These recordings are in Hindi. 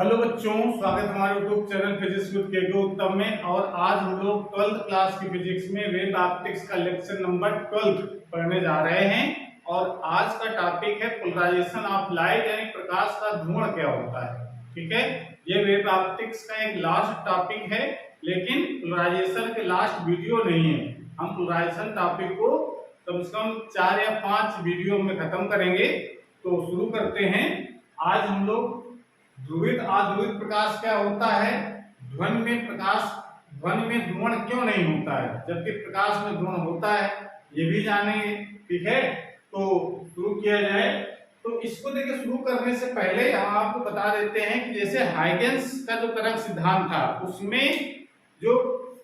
हेलो बच्चों, स्वागत है हमारे YouTube channel physics with KK Uttam में। और आज हम लोग 12th क्लास की फिजिक्स में वेव ऑप्टिक्स का लेक्चर नंबर 12 पढ़ने जा रहे हैं। और आज का टॉपिक है पोलराइजेशन ऑफ लाइट, यानी प्रकाश का ध्रुवण क्या होता है। ठीक है, ये वेव ऑप्टिक्स का एक लास्ट टॉपिक है, लेकिन पोलराइजेशन के लास्ट वीडियो नहीं है। हम पोलराइजेशन टॉपिक को कम से कम 4 या 5 वीडियो में खत्म करेंगे। तो शुरू करते हैं। आज हम लोग ध्रुवित अध्रुवित प्रकाश क्या होता है, ध्वनि में प्रकाश, ध्वनि में ध्रुवण क्यों नहीं होता है जबकि प्रकाश में ध्रुवण होता है, ये भी जानेंगे। ठीक है, तो शुरू किया जाए। तो इसको देखिए, शुरू करने से पहले हम आपको बता देते हैं कि जैसे हाइगेंस का जो तरंग सिद्धांत था, उसमें जो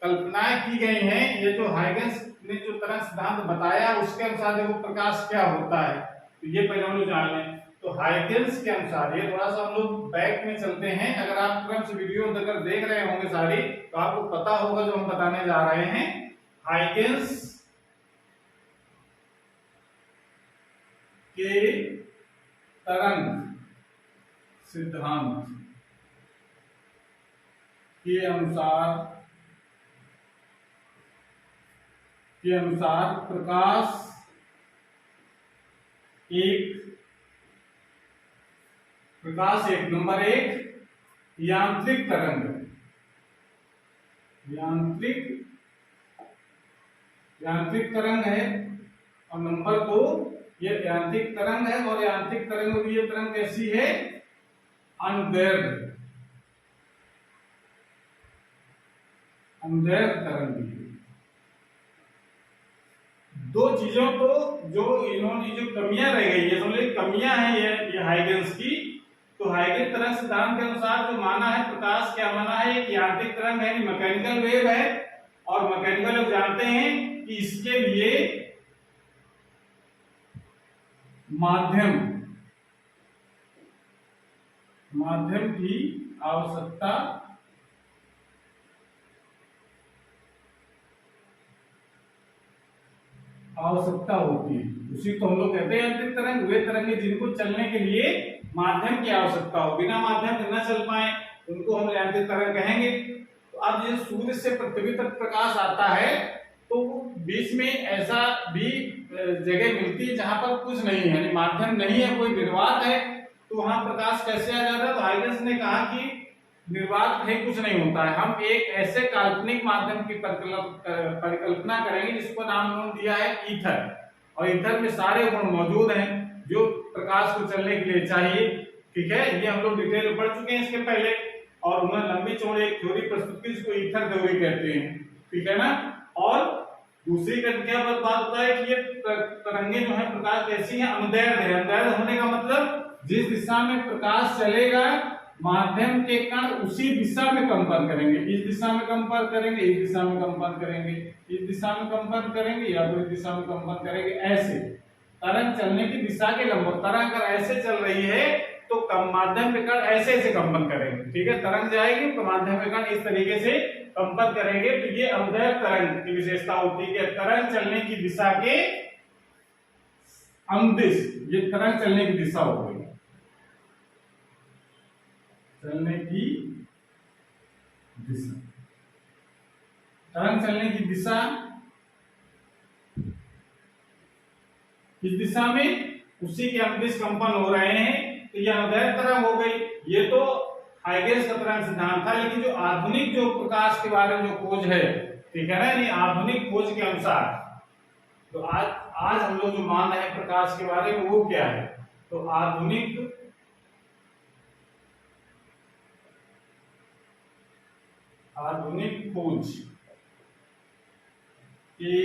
कल्पनाएं की गई हैं, ये जो हाइगेंस ने जो तरंग सिद्धांत बताया, उसके अनुसार देखो प्रकाश क्या होता है, तो ये पहले हम लोग जान लें। तो हाइगेंस के अनुसार, ये थोड़ा सा हम लोग बैक में चलते हैं। अगर आप क्रम से वीडियो अगर देख रहे होंगे सारी, तो आपको पता होगा जो हम बताने जा रहे हैं। हाइगेंस के तरंग सिद्धांत के अनुसार प्रकाश एक नंबर एक यांत्रिक तरंग, यांत्रिक तरंग है। और नंबर 2, ये यांत्रिक तरंग है, और यांत्रिक तरंग में ये तरंग कैसी है, अनबेयर्ड तरंग भी। दो चीजों को जो इन्होंने जो कमियां रह गई है, समझ कमियां हैं ये हाइगेंस की। तो हाइगेंस तरंग सिद्धांत के अनुसार जो माना है, प्रकाश क्या माना है, एक यांत्रिक तरंग है, मैकेनिकल वेव है। और मैकेनिकल वेव जानते हैं कि इसके लिए माध्यम की आवश्यकता होती है। उसी को हम लोग कहते हैं यांत्रिक तरंग। वे तरंगे जिनको चलने के लिए माध्यम की आवश्यकता हो, बिना माध्यम के न चल पाए, उनको हम यांत्रिक तरंग कहेंगे। तो अब जैसे सूर्य से पृथ्वी तक प्रकाश आता है, तो बीच में ऐसा भी जगह मिलती है जहां पर कुछ नहीं है, यानी माध्यम नहीं है, कोई निर्वात है, तो वहां प्रकाश कैसे आ जाता है। तो हाइगेंस ने कहा कि निर्वात है, कुछ नहीं होता है। हम एक ऐसे काल्पनिक माध्यम की परिकल्पना करेंगे जिसको नाम दिया है ईथर। और ईथर में सारे गुण मौजूद हैं जो प्रकाश को चलने के लिए चाहिए। ठीक है, ये हम लोग डिटेल में पढ़ चुके हैं इसके पहले। और उन्होंने लंबी चौड़ी एक थ्योरी प्रस्तुत की, जिसको ईथर थ्योरी कहते हैं। ठीक है ना। और दूसरी क्या बात होता है कि ये तरंगे जो है प्रकाश कैसी है, अनबेयर्ड है। अनबेयर्ड होने का मतलब जिस दिशा में प्रकाश चलेगा, माध्यम के कण उसी दिशा में कंपन करेंगे। इस दिशा में कंपन करेंगे, इस दिशा में कंपन करेंगे, इस दिशा में कंपन करेंगे, या तो इस दिशा में कंपन करेंगे। ऐसे तरंग चलने की दिशा के लंबवत। तरंग अगर ऐसे चल रही है तो माध्यम के कण ऐसे ऐसे कंपन करेंगे। ठीक है, तरंग जाएगी तो माध्यम के कण इस तरीके से कंपन करेंगे। तो ये अवदैर्घ्य तरंग की विशेषता होती है कि तरंग चलने की दिशा के अनुदिश, ये तरंग चलने की दिशा हो गई, चलने की दिशा, तरंग चलने की दिशा इस दिशा में, उसी के अनुदिश कंपन हो रहे हैं, तो यह अवदैर्घ्य तरंग हो गई। ये तो हाइगेंस का तरंग सिद्धांत था। लेकिन जो आधुनिक जो प्रकाश के बारे में जो खोज है, ठीक है ना, ये आधुनिक खोज के अनुसार, तो आज हम लोग जो मान रहे हैं प्रकाश के बारे में, वो क्या है। तो आधुनिक खोज के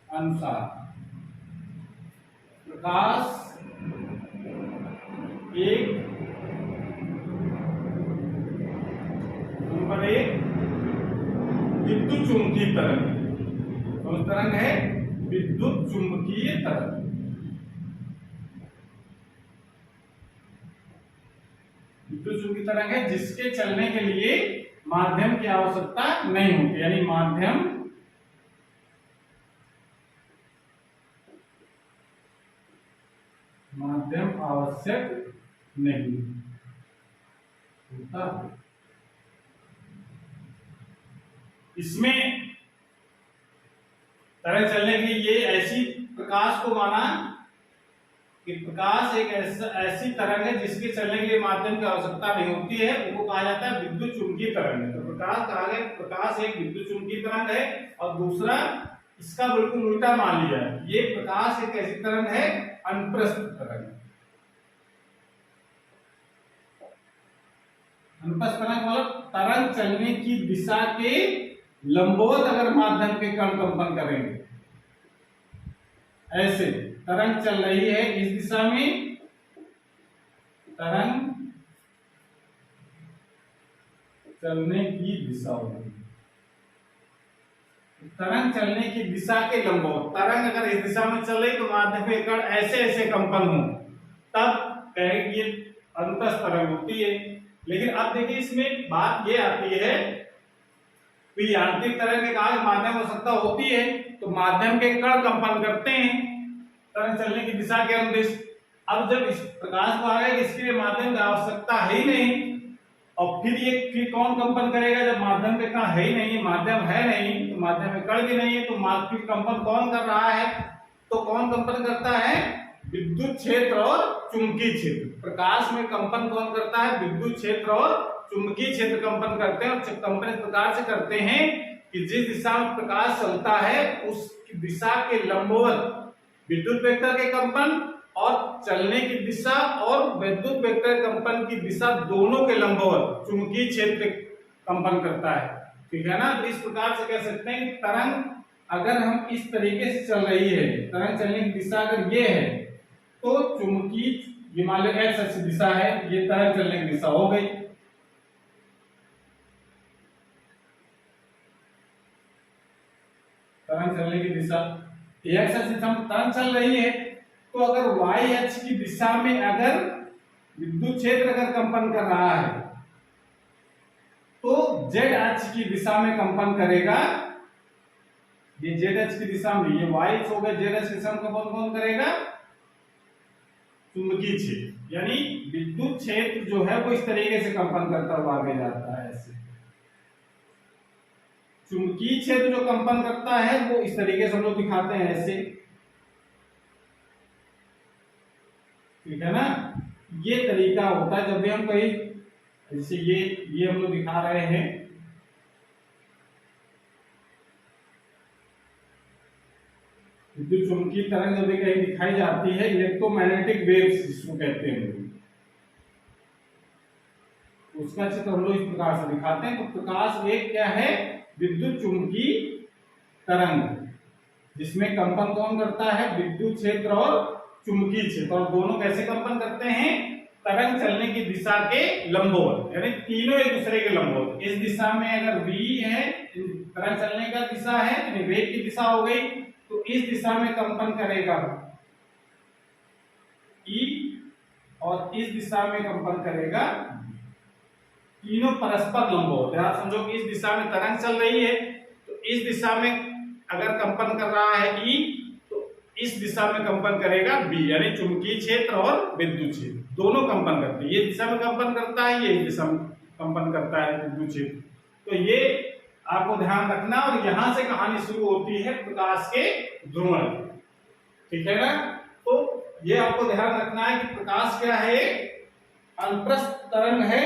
अनुसार प्रकाश एक नंबर एक विद्युत चुंबकीय तरंग, कौन तरंग है, विद्युत चुंबकीय तरंग। विद्युत चुंबकीय तरंग है जिसके चलने के लिए माध्यम की आवश्यकता नहीं होती, यानी माध्यम आवश्यक नहीं। इसमें तरंग चलने के लिए ये ऐसी प्रकाश को माना कि प्रकाश एक ऐसी तरंग है जिसके चलने के लिए माध्यम की आवश्यकता नहीं होती है, उनको कहा जाता है विद्युत चुंबकीय तरंग। तो प्रकाश कहा गया, प्रकाश एक विद्युत चुंबकीय तरंग है, और दूसरा इसका बिल्कुल उल्टा मान लिया, ये प्रकाश एक ऐसी तरंग है अनुप्रस्थ तरंग। अनुप्रस्थ तरंग मतलब तरंग चलने की दिशा के लंबवत अगर माध्यम के कण कंपन करेंगे, ऐसे तरंग चल रही है इस दिशा में, तरंग चलने की दिशा होगी, तरंग चलने की दिशा के लंबवत, तरंग अगर इस दिशा में चल रही तो माध्यम के कण ऐसे ऐसे कंपन हो, तब कहेंगे ये अनुप्रस्थ तरंग होती है। लेकिन अब देखिए इसमें बात ये आती है कि यांत्रिक तरंग के कारण माध्यम आवश्यकता होती है, तो माध्यम के कण कंपन करते हैं तरंग चलने की दिशा के अनुदिश। अब जब इस प्रकाश को आ गया इसके लिए माध्यम की आवश्यकता है ही नहीं, और फिर कौन कंपन करेगा जब माध्यम के कण है ही नहीं, माध्यम है नहीं तो माध्यम में कण भी नहीं है, तो फिर कंपन कौन कर रहा है? तो कौन कंपन करता है? विद्युत क्षेत्र और चुंबकीय क्षेत्र। प्रकाश में कंपन कौन करता है? विद्युत क्षेत्र और चुंबकीय क्षेत्र कंपन करते हैं, और कंपन इस प्रकार से करते हैं कि जिस दिशा में प्रकाश चलता है उस दिशा के लंबवत विद्युत वेक्टर के कंपन और चलने की दिशा और विद्युत वेक्टर कंपन की दिशा दोनों के लंबवत चुंबकीय क्षेत्र कंपन करता है। ठीक है ना? तो इस प्रकार से कह सकते हैं कि तरंग अगर हम इस तरीके से चल रही है, तरंग चलने की दिशा अगर ये है तो चुंबकीय, ये मान लो एक्स अक्ष दिशा है, ये तरंग चलने की दिशा हो गई। तरंग चलने की दिशा एक्स अक्ष दिशा में तरंग चल रही है, तो अगर वाई अक्ष की दिशा में अगर विद्युत क्षेत्र अगर कंपन कर रहा है तो जेड अक्ष की दिशा में कंपन करेगा। ये जेड अक्ष की दिशा में, ये वाई अक्ष हो गया, जेड अक्ष की दिशा में कंपन कौन करेगा? चुंबकीय क्षेत्र, यानी विद्युत क्षेत्र जो है वो इस तरीके से कंपन करता हुआ आगे जाता है ऐसे। चुंबकीय क्षेत्र जो कंपन करता है वो इस तरीके से हम लोग दिखाते हैं ऐसे। ठीक है ना? ये तरीका होता है जब भी हम कहीं, जैसे ये हम लोग दिखा रहे हैं, विद्युत चुंबकीय तरंग जब भी कहीं दिखाई जाती है, इलेक्ट्रोमैग्नेटिक वेव्स जिसको कहते हैं, उसका चित्र हम लोग इस प्रकार से दिखाते हैं। तो प्रकाश एक क्या है? विद्युत चुंबकीय तरंग, जिसमें कंपन कौन करता है? विद्युत क्षेत्र और चुंबकीय क्षेत्र, और दोनों कैसे कंपन करते हैं? तरंग चलने की दिशा के लंबवत, यानी तीनों एक दूसरे के लंबवत। इस दिशा में अगर v है, तरंग चलने का दिशा है, यानी वेग की दिशा हो गई, तो इस दिशा में कंपन करेगा E, और इस दिशा में कंपन करेगा, तीनों परस्पर लंबवत। आप समझो कि इस दिशा में तरंग चल रही है, तो इस दिशा में अगर कंपन कर रहा है E, तो इस दिशा में कंपन करेगा B, यानी चुंबकीय क्षेत्र और विद्युत क्षेत्र दोनों कंपन करते हैं। ये दिशा में कंपन करता है, ये इस दिशा में कंपन करता है विद्युत क्षेत्र। तो ये आपको ध्यान रखना, और यहां से कहानी शुरू होती है प्रकाश के ध्रुवण। ठीक है ना? तो ये आपको ध्यान रखना है कि प्रकाश क्या है? अनुप्रस्थ तरंग है,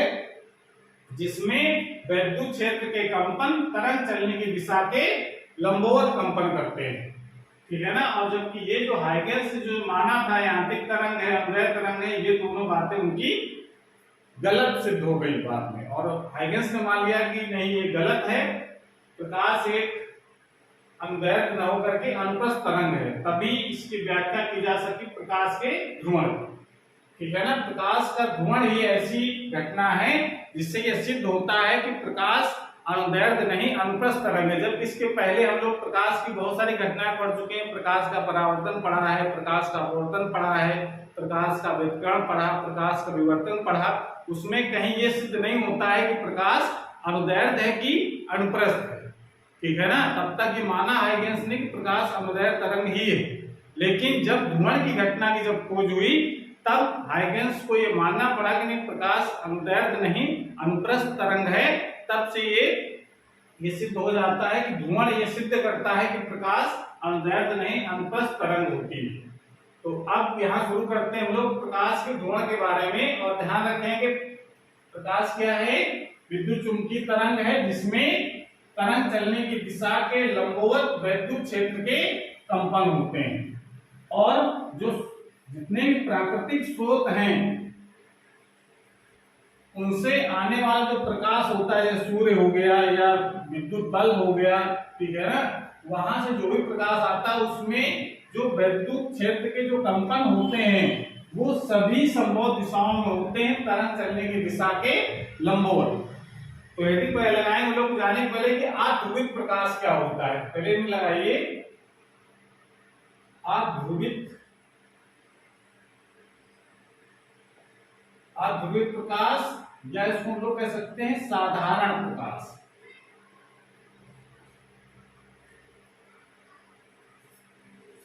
जिसमें विद्युत क्षेत्र के कंपन तरंग चलने की दिशा के लंबवत कंपन करते हैं। ठीक है ना? और जबकि ये जो हाइगेंस जो माना था यांत्रिक तरंग है, अनुदैर्ध्य तरंग है, ये दोनों बातें उनकी गलत सिद्ध हो गई बाद में, और हाइगेंस ने मान लिया कि नहीं ये गलत है, प्रकाश एक अनुदैर्ध्य न होकर के अनुप्रस्थ तरंग है, तभी इसकी व्याख्या की जा सकी प्रकाश के ध्रुवण। ठीक है ना? प्रकाश का ध्रुवण ही ऐसी घटना है जिससे यह सिद्ध होता है कि प्रकाश अनुदैर्ध्य नहीं अनुप्रस्थ तरंग है। जब इसके पहले हम लोग प्रकाश की बहुत सारी घटनाएं पढ़ चुके हैं, प्रकाश का परावर्तन पढ़ा है, प्रकाश का अपवर्तन पढ़ा है, प्रकाश का व्यतिकरण पढ़ा, प्रकाश का विवर्तन पढ़ा, उसमें कहीं ये सिद्ध नहीं होता है कि प्रकाश अनुदैर्ध्य है कि अनुप्रस्थ है। ठीक है ना? तब तक ये माना हाइगेंस ने कि प्रकाश अनुदैर्ध्य तरंग ही है। लेकिन जब ध्रुवण की घटना की जब खोज हुई, तब हाइगेंस को ये मानना पड़ा कि नहीं, प्रकाश अनुदैर्ध्य नहीं अनुप्रस्थ तरंग है, तब से ये सिद्ध हो जाता है कि ध्रुवण ये सिद्ध करता है कि प्रकाश अनुदैर्ध्य नहीं अनुप्रस्थ तरंग होती है। तो अब यहाँ शुरू करते हैं हम लोग प्रकाश के ध्रुवण के बारे में, और ध्यान रखें कि प्रकाश क्या है, विद्युत चुंबकीय तरंग है जिसमें तरंग चलने की दिशा के लंबवत वैद्युत क्षेत्र के कंपन होते हैं। और जो जितने भी प्राकृतिक स्रोत हैं उनसे आने वाला जो प्रकाश होता है, जैसे सूर्य हो गया या विद्युत बल्ब हो गया, ठीक है ना, वहां से जो भी प्रकाश आता है उसमें जो वैद्युत क्षेत्र के जो कंपन होते हैं वो सभी संभव दिशाओं में होते हैं तरंग चलने की दिशा के लंबवत। तो हेडिंग पहले लगाएंगे लोग जाने पहले कि अध्रुवित प्रकाश क्या होता है। पहले में लगाइए अध्रुवित प्रकाश, या इसको हम लोग कह सकते हैं साधारण प्रकाश।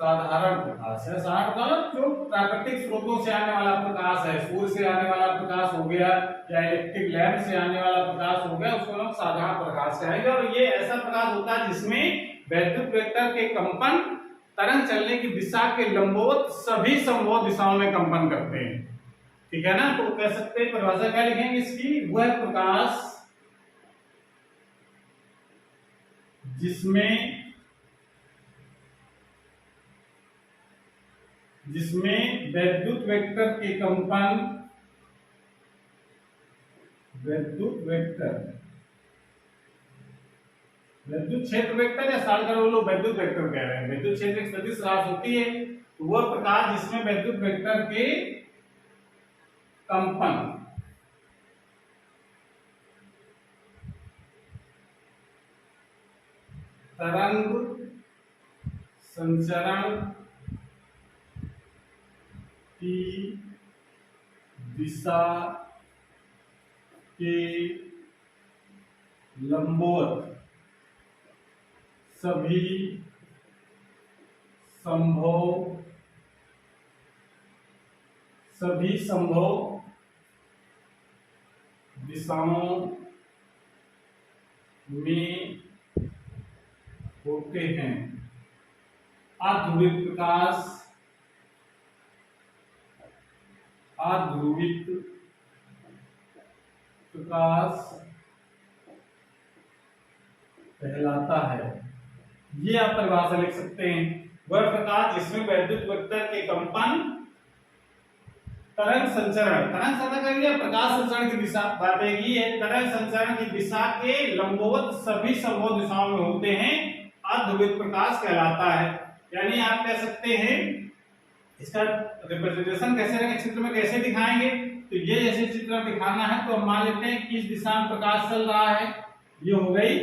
साधारण प्रकाश है, साधारण प्रकाश जो प्राकृतिक स्रोतों से आने वाला प्रकाश है, सूर्य से आने वाला प्रकाश हो गया या इलेक्ट्रिक लैंप से आने वाला प्रकाश हो गया, उसको हम साधारण प्रकाश कहेंगे। और ये ऐसा प्रकाश होता है जिसमें वैद्युत वेक्टर के कंपन तरंग चलने की दिशा के लंबवत सभी संभव दिशाओं में कंपन करते हैं, ठीक है ना। तो कह सकते हैं, परिभाषा क्या लिखेंगे इसकी, वह प्रकाश जिसमें वैद्युत वेक्टर के कंपन, वैद्युत क्षेत्र वेक्टर या साल कर लोग वैद्युत वेक्टर कह रहे हैं, वैद्युत क्षेत्र एक सदिश राशि होती है, तो वह प्रकाश जिसमें वैद्युत वेक्टर के कंपन तरंग संचरण की दिशा के लंबवत सभी संभव दिशाओं में होते हैं। अध्रुवित प्रकाश कहलाता है। ये आप परिभाषा लिख सकते हैं, वह प्रकाश जिसमें वैद्युत वेक्टर के कंपन तरंग संचरण करिए प्रकाश संचरण की दिशा, बात एक ही है, तरंग संचरण की दिशा के लंबवत सभी संभव दिशाओं में होते हैं, अध्रुवित प्रकाश कहलाता है। यानी आप कह सकते हैं, इसका रिप्रेजेंटेशन कैसे रहेगा, चित्र में कैसे दिखाएंगे, तो ये जैसे चित्र दिखाना है तो हम मान लेते हैं किस दिशा में प्रकाश चल रहा है, ये हो गई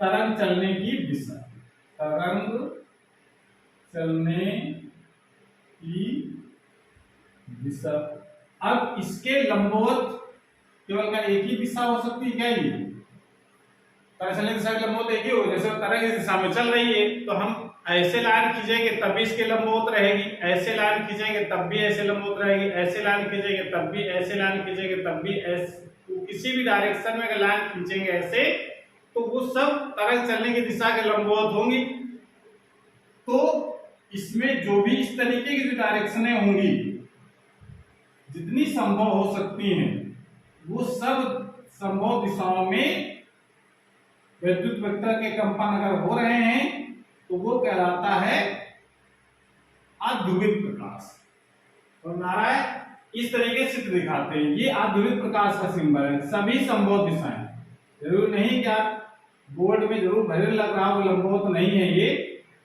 तरंग चलने की दिशा, तरंग चलने की दिशा। अब इसके लंबवत केवल क्या एक ही दिशा हो सकती है क्या, ये तरंग चलने की दिशा के लंबवत एक ही हो, जैसे तरंग इस दिशा में चल रही है तो हम ऐसे लाइन खींचेंगे तब भी इसके लंबवत रहेगी, ऐसे लाइन खींचेंगे तब भी ऐसे लंबवत रहेगी, ऐसे लाइन खींचेंगे तब भी, ऐसे लाइन खींचेंगे तब भी, ऐसे तो किसी भी डायरेक्शन में अगर लाइन खींचेंगे ऐसे तो वो सब तरंग चलने की दिशा के लंबवत होंगी। तो इसमें जो भी इस तरीके की जो डायरेक्शनें होंगी, जितनी संभव हो सकती हैं, वो सब संभव दिशाओं में विद्युत वेक्टर के कंपन अगर हो रहे हैं तो वो कहलाता है अध्रुवित प्रकाश। और नारायण इस तरीके से दिखाते हैं, ये अध्रुवित प्रकाश का सिंबल है, सभी संभव दिशाएं। जरूर नहीं कि आप बोर्ड में जरूर भरे लग रहा हो लंबवत नहीं है ये,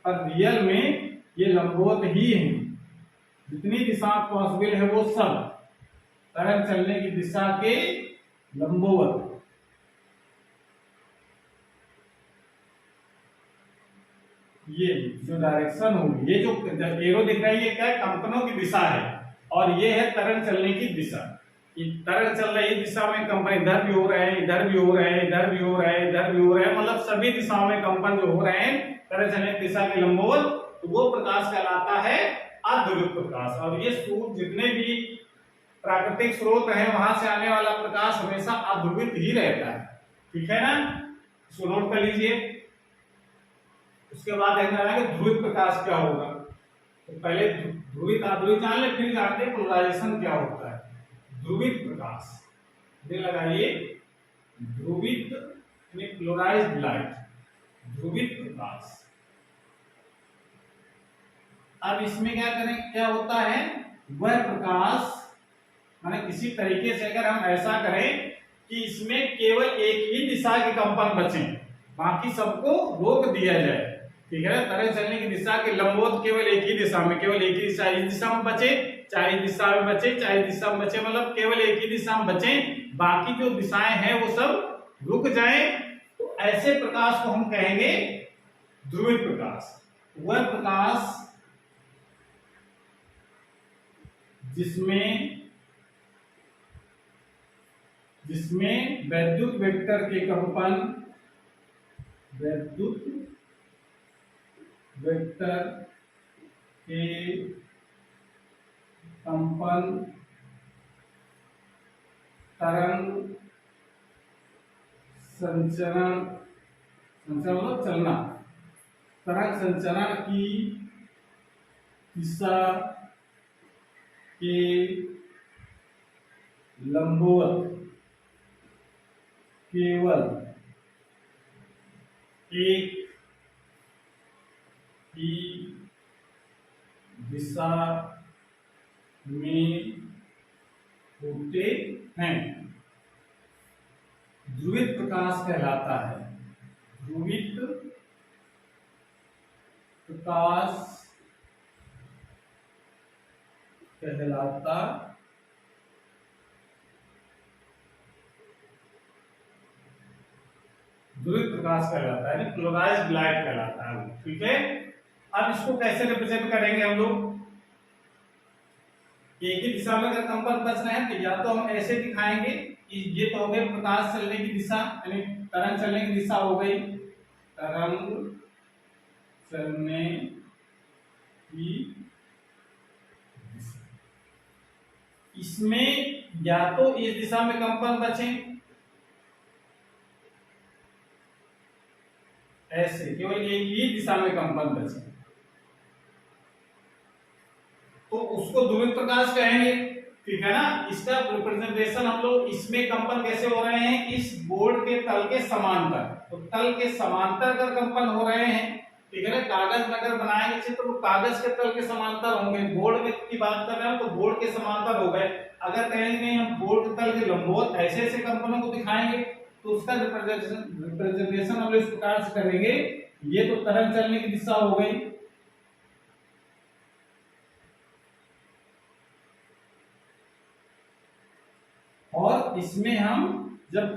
पर रियल में ये लंबवत ही है, जितनी दिशा पॉसिबल है वो सब तरंग चलने की दिशा के लंबवत। ये जो डायरेक्शन होगी, ये जो एरो दिख रहा है ये क्या है, कंपनों की दिशा है, और ये है तरंग चलने की दिशा। तरंग चल रही दिशा में कंपन इधर भी हो रहे हैं, इधर भी हो रहे हैं, इधर भी हो रहे हैं, इधर भी हो रहे हैं, मतलब सभी दिशाओं में कंपन जो हो रहे हैं तरंग चलने की दिशा के लंबवत, तो वो प्रकाश कहलाता है अध्रुवित प्रकाश। और ये सूर्य जितने भी प्राकृतिक स्रोत है वहां से आने वाला प्रकाश हमेशा अध्रुवित ही रहता है, ठीक है ना, इसको नोट कर लीजिए। उसके बाद देखना है कि ध्रुवित प्रकाश क्या होगा। तो पहले ध्रुवित अध्रुवित जान ले, फिर जानते हैं पोलराइजेशन क्या होता है। ध्रुवित प्रकाश ये लगाइए, ध्रुवित यानी पोलराइज्ड लाइट, ध्रुवित प्रकाश। अब इसमें क्या करें, क्या होता है, वह प्रकाश माने किसी तरीके से अगर हम ऐसा करें कि इसमें केवल एक ही दिशा के कंपन बचे, बाकी सबको रोक दिया जाए, ठीक है। तरंग चलने की दिशा के लंबवत केवल एक ही दिशा में, केवल एक ही दिशा, इस दिशा में बचे, चाहे इस दिशा में बचे, चाहे इस दिशा में बचे, मतलब केवल एक ही दिशा में बचे, बाकी जो दिशाएं हैं वो सब रुक जाए। तो ऐसे प्रकाश को हम कहेंगे ध्रुवित प्रकाश। वह प्रकाश जिसमें वैद्युत वेक्टर के कंपन, वैद्युत वेक्टर के कंपन तरंग संचरण, संचरण मतलब चलना, तरंग संचरण की दिशा के लंबवत केवल एक ही दिशा में होते हैं, ध्रुवित प्रकाश कहलाता है। ध्रुवित प्रकाश कहलाता ध्रुवित प्रकाश कहलाता है, पोलराइज्ड लाइट कहलाता है, ठीक है। अब इसको कैसे रिप्रेजेंट करेंगे हम लोग, एक ही दिशा में अगर कंपन बच रहे हैं तो या तो हम ऐसे दिखाएंगे कि ये तो हो गई प्रकाश चलने की दिशा, यानी तरंग चलने की दिशा हो गई, तरंग चलने की दिशा। इसमें या तो इस दिशा में कंपन बचे, ऐसे केवल एक ही दिशा में कंपन बचे, तो उसको ध्रुवित प्रकाश कहेंगे, ठीक है ना। इसका रिप्रेजेंटेशन हम लोग, इसमें कंपन कैसे हो रहे हैं, इस बोर्ड के तल के समांतर, तो तल के समांतर अगर कंपन हो रहे हैं, ठीक है ना। कागज में अगर बनाएंगे चित्र तो कागज के तल के समांतर होंगे, बोर्ड में की बात कर रहे हैं तो बोर्ड के समांतर हो गए। अगर कहेंगे नहीं हम बोर्ड के तल के लंबवत ऐसे ऐसे कंपनों को दिखाएंगे तो उसका रिप्रेजेंटेशन हम लोग इस प्रकार से करेंगे, ये तो तरंग चलने की दिशा हो गई, और इसमें हम जब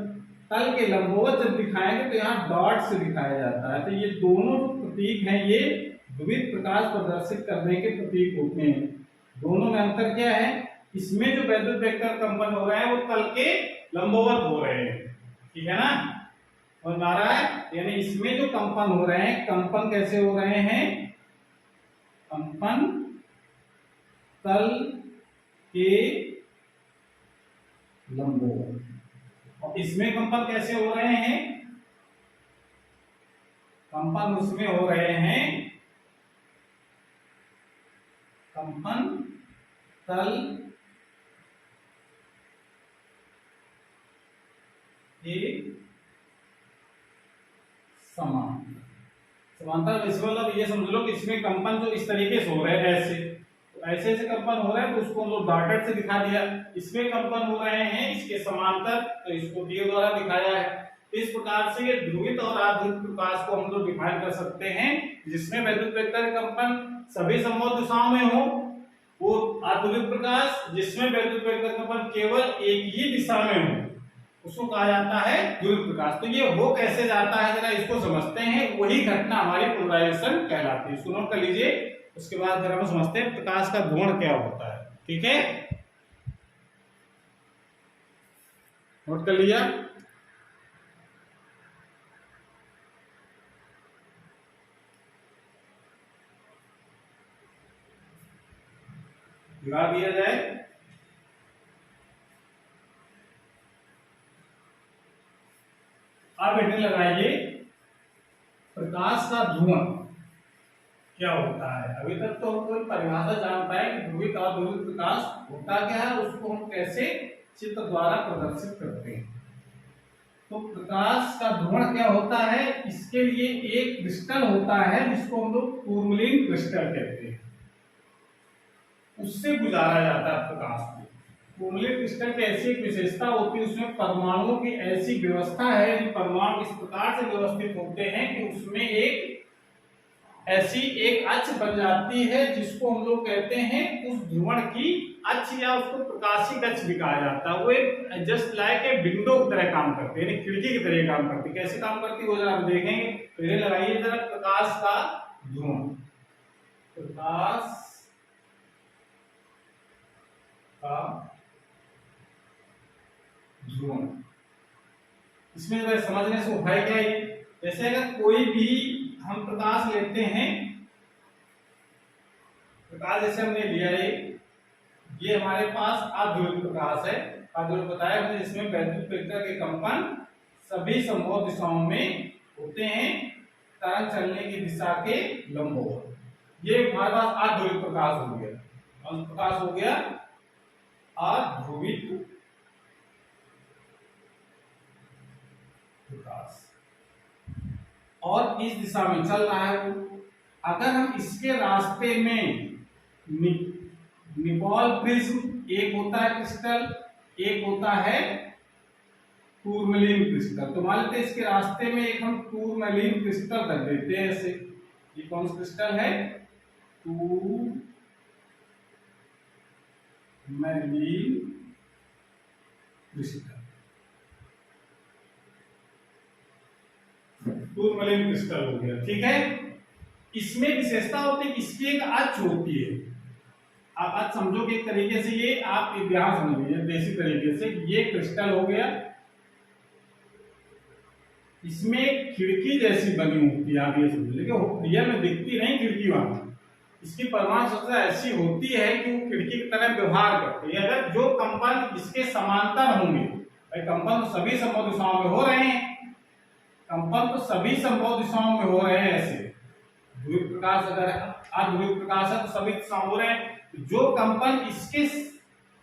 तल के लंबवत जब दिखाएंगे तो यहाँ डॉट से दिखाया जाता है। तो ये दोनों जो प्रतीक हैं ये ध्रुवित प्रकाश प्रदर्शित करने के प्रतीक होते हैं। दोनों में अंतर क्या है, इसमें जो वैद्युत वेक्टर कंपन हो रहे हैं वो तल के लंबवत हो रहे हैं, ठीक है ना, और हमारा यानी इसमें जो कंपन हो रहे हैं, कंपन कैसे हो रहे हैं, कंपन तल के लंबवत, और इसमें कंपन कैसे हो रहे हैं, कंपन उसमें हो रहे हैं कंपन तल के समांतर, इस मतलब ये समझ लो कि इसमें कंपन जो इस तरीके से हो रहे हैं, ऐसे तो ऐसे ऐसे कंपन हो रहे हैं तो उसको हम लोग डॉटेड से दिखा दिया। इसमें कंपन हो रहे हैं इसके समांतर, तो इसको तीर द्वारा दिखाया है। इस प्रकार से ये ध्रुवित और अध्रुवित प्रकाश को हम लोग डिफाइन कर सकते हैं, जिसमें वैद्युत वेक्टर कंपन सभी संभव दिशाओं में हो, वो अध्रुवित प्रकाश जिसमें वैद्युत वेक्टर कंपन केवल एक ही दिशा में हो, उसको कहा जाता है ध्रुवित प्रकाश। तो ये हो कैसे जाता है जरा इसको समझते हैं, वही घटना हमारी पोलराइजेशन कहलाती है, इसको नोट कर लीजिए। उसके बाद फिर हम समझते हैं प्रकाश का ध्रुवण क्या होता है, ठीक है, नोट कर लिया। लगा दिया जाए, अब हेडिंग लगाइए प्रकाश का ध्रुवण क्या होता है। अभी तक तो हम कोई परिभाषा जान पाए कि ध्रुवित और अध्रुवित प्रकाश होता क्या है, उसको हम कैसे चित्र द्वारा प्रदर्शित करते हैं। तो प्रकाश का ध्रुवण क्या होता है, इसके लिए एक क्रिस्टल होता है जिसको हम लोग टूरमैलीन क्रिस्टल कहते हैं, उससे गुजारा जाता है प्रकाश को। टूरमैलीन क्रिस्टल की ऐसी एक विशेषता होती है, उसमें परमाणुओं की ऐसी व्यवस्था है कि परमाणु इस प्रकार से व्यवस्थित होते हैं कि उसमें एक ऐसी एक अक्ष बन जाती है जिसको हम लोग कहते हैं उस ध्रुवण की अक्ष, या उसको प्रकाशिक अक्ष भी कहा जाता है। वो एक जस्ट लाइक ए विंडो की तरह काम करती है, यानी खिड़की की तरह काम करती है। कैसे काम करती है वो जरा हम देखेंगे। पहले लगाइए जरा प्रकाश का ध्रुवण, प्रकाश का ध्रुवण। इसमें जरा समझने से उपाय क्या है, जैसे अगर कोई भी हम प्रकाश लेते हैं, प्रकाश जैसे हमने लिया ये हमारे पास अध्रुवित प्रकाश है। अध्रुवित बताया हमने, जिसमें वैद्युत प्रेरित्र के कंपन सभी संभव दिशाओं में होते हैं तरंग चलने की दिशा के लंबवत। ये हमारे पास अध्रुवित प्रकाश हो गया, और प्रकाश हो गया अध्रुवित प्रकाश, और इस दिशा में चल रहा है वो। अगर हम इसके रास्ते में निकोल प्रिज्म, एक होता है क्रिस्टल, एक होता है टूरमैलीन क्रिस्टल, तो मान लेते हैं इसके रास्ते में एक हम टूरमैलीन क्रिस्टल रख देते हैं ऐसे। ये कौन सा क्रिस्टल है, टूरमैलीन क्रिस्टल, टूरमैलीन क्रिस्टल हो गया, ठीक है। इसमें विशेषता होती है, इसकी एक अक्ष होती है। आप आज समझो कि एक तरीके से ये आप ध्यान समझ लीजिए देसी तरीके से, ये क्रिस्टल हो गया, इसमें खिड़की जैसी बनी होती है, आप ये समझ लेकिन रियल में दिखती नहीं खिड़की वहां। इसकी परमाणु संरचना ऐसी होती है कि वो खिड़की की तरह व्यवहार करती है। अगर जो कंपन इसके समांतर होंगे, भाई कंपन तो सभी संभव दिशाओं में हो रहे हैं, कंपन तो सभी संभव दिशाओं में हो रहे हैं ऐसे। ध्रुवित प्रकाश अगर अध्रुवित प्रकाश है तो सभी दिशाओं हो रहे हैं। जो कंपन इसके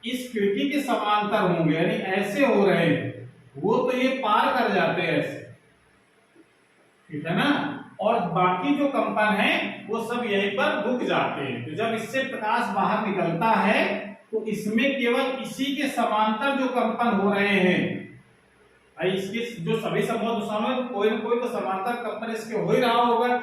इस खिड़की के समांतर होंगे, यानी ऐसे हो रहे हैं, वो तो ये पार कर जाते हैं ऐसे, ठीक है ना। और बाकी जो कंपन है वो सब यहीं पर रुक जाते हैं। तो जब इससे प्रकाश बाहर निकलता है तो इसमें केवल इसी के समांतर जो कंपन हो रहे हैं, इसके जो सभी संभव दिशाओं में कोई न कोई तो समांतर कंपन इसके हो ही रहा होगा,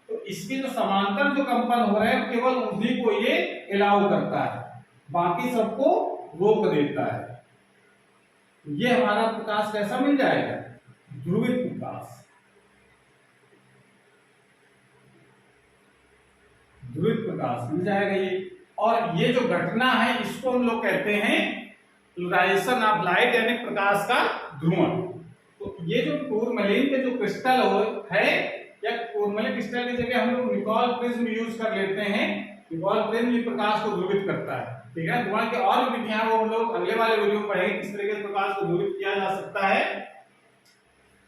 तो इसके जो समांतर जो कंपन हो रहे हैं केवल उन्हीं को ये अलाउ करता है, बाकी सबको रोक देता है। ये हमारा प्रकाश कैसा मिल जाएगा, ध्रुवित प्रकाश, ध्रुवित प्रकाश मिल जाएगा ये। और ये जो घटना है इसको हम लोग कहते हैं पोलराइजेशन ऑफ लाइट, यानी प्रकाश का ध्रुवण। तो ये जो टूरमैलीन के जो क्रिस्टल है, या टूरमैलीन क्रिस्टल की जगह हम लोग निकोल प्रिज्म यूज कर लेते हैं। निकोल प्रिज्म ये प्रकाश को ध्रुवित करता है, ठीक है। ध्रुवण के और भी विधियां वो हम लोग अगले वाले वीडियो में पढ़ेंगे किस तरीके से प्रकाश को ध्रुवित किया जा सकता है।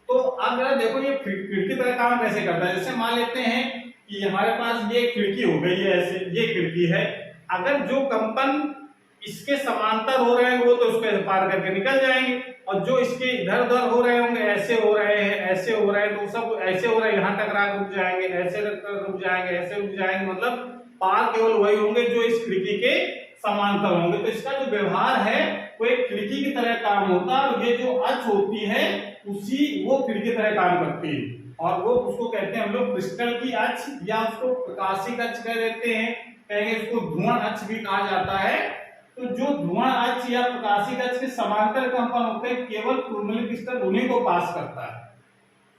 तो अब जरा देखो ये खिड़की तरह काम कैसे करता है। जैसे मान लेते हैं कि हमारे पास ये खिड़की हो गई है, ऐसे ये खिड़की है। अगर जो कंपन इसके समांतर हो रहे हैं वो तो उसके पार करके निकल जाएंगे, और जो इसके इधर उधर हो रहे होंगे, ऐसे हो रहे हैं, ऐसे हो रहे हैं, तो सब ऐसे हो रहे हैं, यहाँ टकरा रुक जाएंगे, ऐसे रुक जाएंगे, ऐसे रुक जाएंगे, मतलब पार केवल वही होंगे जो इस खिड़की के समांतर होंगे। तो इसका जो व्यवहार है वो एक खिड़की की तरह काम होता है, और ये जो अक्ष होती है उसी वो खिड़की की तरह काम करती है, और वो उसको कहते हैं हम लोग क्रिस्टल की अक्ष, या उसको प्रकाशिक अक्ष कह देते हैं, कहेंगे इसको ध्रुवण अक्ष भी कहा जाता है। तो जो ध्रुवण अक्ष या प्रकाशिक अक्ष के समांतर कंपन होते हैं केवल टूरमैलीन क्रिस्टल उन्हीं को पास करता है,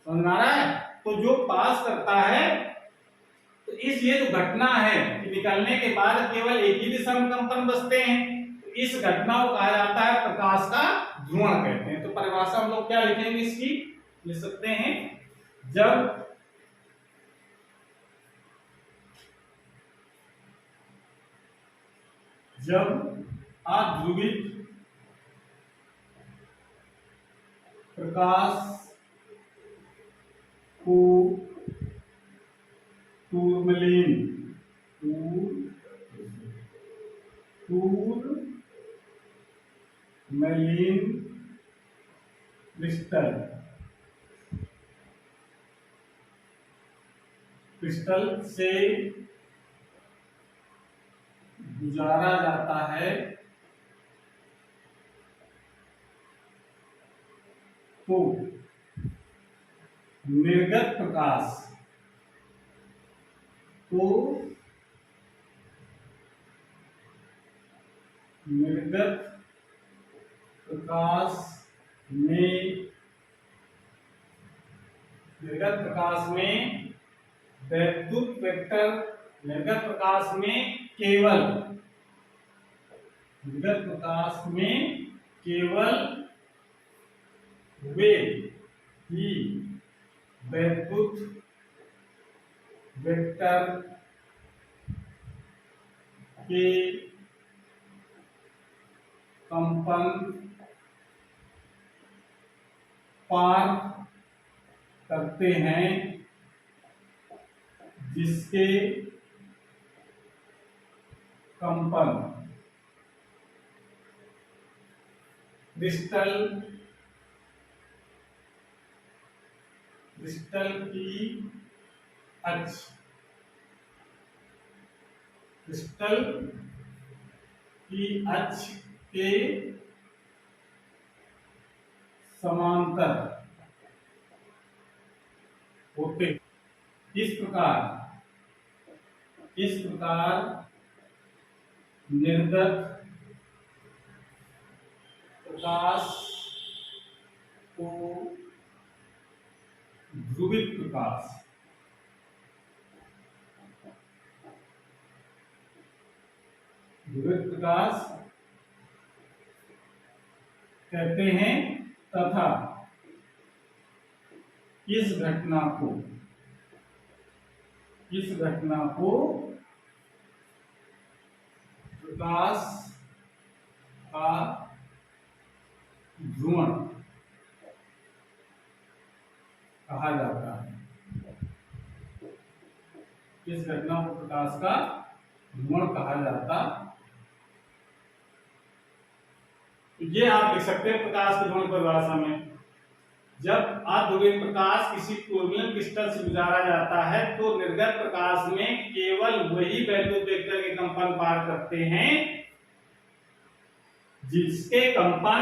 समझ आ रहा है। तो जो पास करता है, तो इस ये जो घटना है कि निकलने के बाद केवल एक ही दिशा में कंपन बसते हैं, तो इस घटना को कहा जाता है प्रकाश का ध्रुवण कहते हैं। तो परिभाषा हम लोग क्या लिखेंगे इसकी, लिख सकते हैं जब अध्रुवित प्रकाश टूरमलीन, टूरमलीन क्रिस्टल, क्रिस्टल से गुजारा जाता है तो निर्गत प्रकाश, तो निर्गत प्रकाश में, निर्गत प्रकाश में वैद्युत वेक्टर, निर्गत प्रकाश में केवल, निर्गत प्रकाश में केवल वे ही वैद्युत वेक्टर के कंपन पार करते हैं जिसके कंपन क्रिस्टल की अक्ष, क्रिस्टल की अक्ष के समांतर होते। इस प्रकार निर्गत प्रकाश को ध्रुवित प्रकाश, ध्रुवित प्रकाश कहते हैं तथा इस घटना को प्रकाश का ध्रुवण कहा जाता है। इस घटना को प्रकाश का ध्रुवण कहा जाता। तो ये आप लिख सकते हैं प्रकाश के ध्रुवण परिभाषा में। जब अध्रुवित प्रकाश किसी टूरमलीन क्रिस्टल से गुजारा जाता है तो निर्गत प्रकाश में केवल वही वैद्युत वेक्टर के कंपन पार करते हैं जिसके कंपन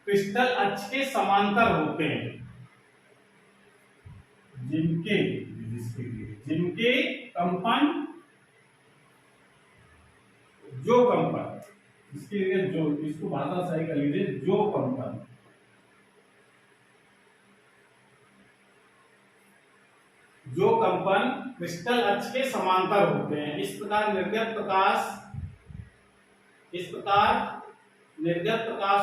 क्रिस्टल अक्ष के समांतर होते हैं, जिनके कंपन, जो कंपन, इसके लिए जो, इसको भाषा सही कर लीजिए, जो कंपन क्रिस्टल अक्ष के समांतर होते हैं। इस प्रकार निर्गत प्रकाश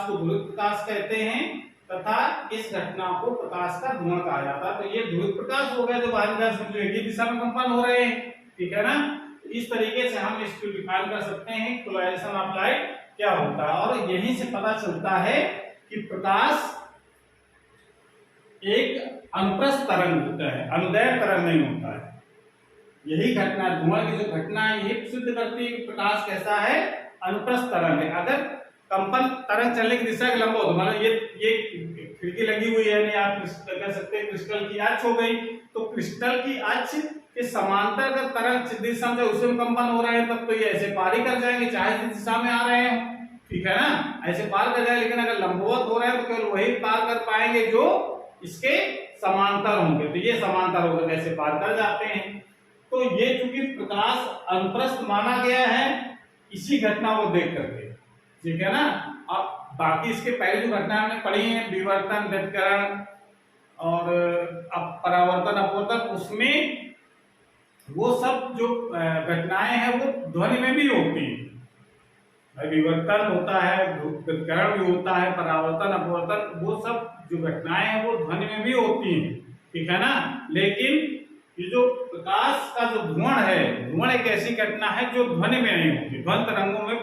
को ध्रुवित प्रकाश कहते हैं तथा इस घटना को प्रकाश का ध्रुवण कहा जाता है। तो ये ध्रुवित प्रकाश हो गया जो बाहरी दिशा में कंपन हो रहे हैं, ठीक है ना। इस तरीके से हम इसको डिफाइन कर सकते हैं पोलराइजेशन ऑफ लाइट क्या होता है, और यहीं से पता चलता है कि प्रकाश एक अनुप्रस्थ तरंग होता है, अनुदैर्घ्य तरंग नहीं होता है। यही घटना, धुआं की जो घटना है, ये सिद्ध करती है कि प्रकाश कैसा है, अनुप्रस्थ तरंग है। अगर कंपन तरंग चलने की दिशा के लंबवत, मतलब ये खिड़की लगी हुई है, नहीं आप कह सकते हैं क्रिस्टल की अक्ष हो गई, तो क्रिस्टल की अक्ष के समांतर अगर तरंग दिशा में उसमें कंपन हो रहे हैं तब तो ये ऐसे पार ही कर जाएंगे, चाहे जिस दिशा में आ रहे हैं, ठीक है ना, ऐसे पार कर जाएंगे। लेकिन अगर लंबवत हो रहे हैं तो केवल वही पार कर पाएंगे जो इसके समांतर होंगे, तो ये समांतर होकर कैसे पार कर जाते हैं। तो ये चूंकि प्रकाश अनुप्रस्थ माना गया है इसी घटना को देख करके, ठीक है ना। अब बाकी इसके पहले जो घटना हमने पढ़ी है, विवर्तन, व्यतिकरण और परावर्तन, अपवर्तन, उसमें वो सब जो घटनाएं हैं वो ध्वनि में भी होती हैं। विवर्तन होता है, व्यतिकरण भी होता है, परावर्तन, अपवर्तन, वो सब जो घटनाएं हैं वो ध्वनि में भी होती हैं, ठीक है ना। लेकिन ये जो प्रकाश का जो ध्रुवण है, ध्रुवण एक ऐसी घटना है जो ध्वनि में नहीं होती, ध्वनि तरंगों में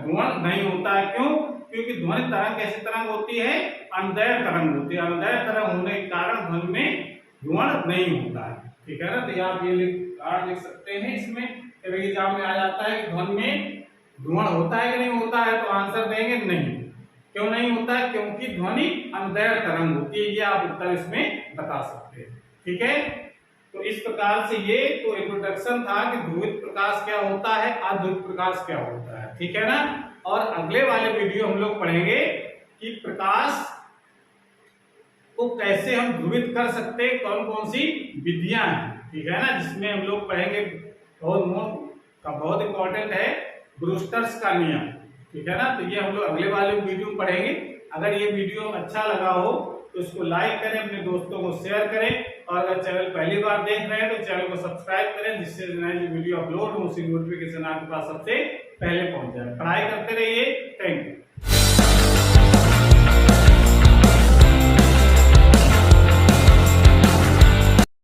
ध्रुवण नहीं होता है। क्यों? क्योंकि ध्वनि तरंग कैसी तरंग होती है, अनुदैर्घ्य तरंग होती है। अनुदैर्घ्य तरंग होने के कारण ध्वनि में ध्रुवण नहीं होता है। ठीक है ना, तो आप ये लिख सकते हैं इसमें, कभी एग्जाम में आ जाता है कि ध्वनि में ध्रुवण होता है कि नहीं होता है, तो आंसर देंगे नहीं। क्यों नहीं होता है? क्योंकि ध्वनि अनुदैर्घ्य तरंग होती है, ये आप उत्तर इसमें बता सकते हैं। ठीक है, तो इस प्रकार से ये तो इंट्रोडक्शन था कि ध्रुवित प्रकाश क्या होता है, अध्रुवित प्रकाश क्या होता है। ठीक है ना, और अगले वाले वीडियो हम लोग पढ़ेंगे कि प्रकाश को कैसे हम ध्रुवित कर सकते हैं, कौन कौन सी विधियां हैं। ठीक है ना, जिसमें हम लोग पढ़ेंगे बहुत इंपॉर्टेंट है ब्रूस्टर्स का नियम। ठीक है ना, तो ये हम लोग अगले वाले वीडियो में पढ़ेंगे। अगर ये वीडियो अच्छा लगा हो तो इसको लाइक करें, अपने दोस्तों को शेयर करें, और अगर चैनल पहली बार देख रहे हैं तो चैनल को सब्सक्राइब करें, जिससे नई वीडियो अपलोड हो उसी नोटिफिकेशन आपके पास सबसे पहले पहुंच जाए। पढ़ाई करते रहिए।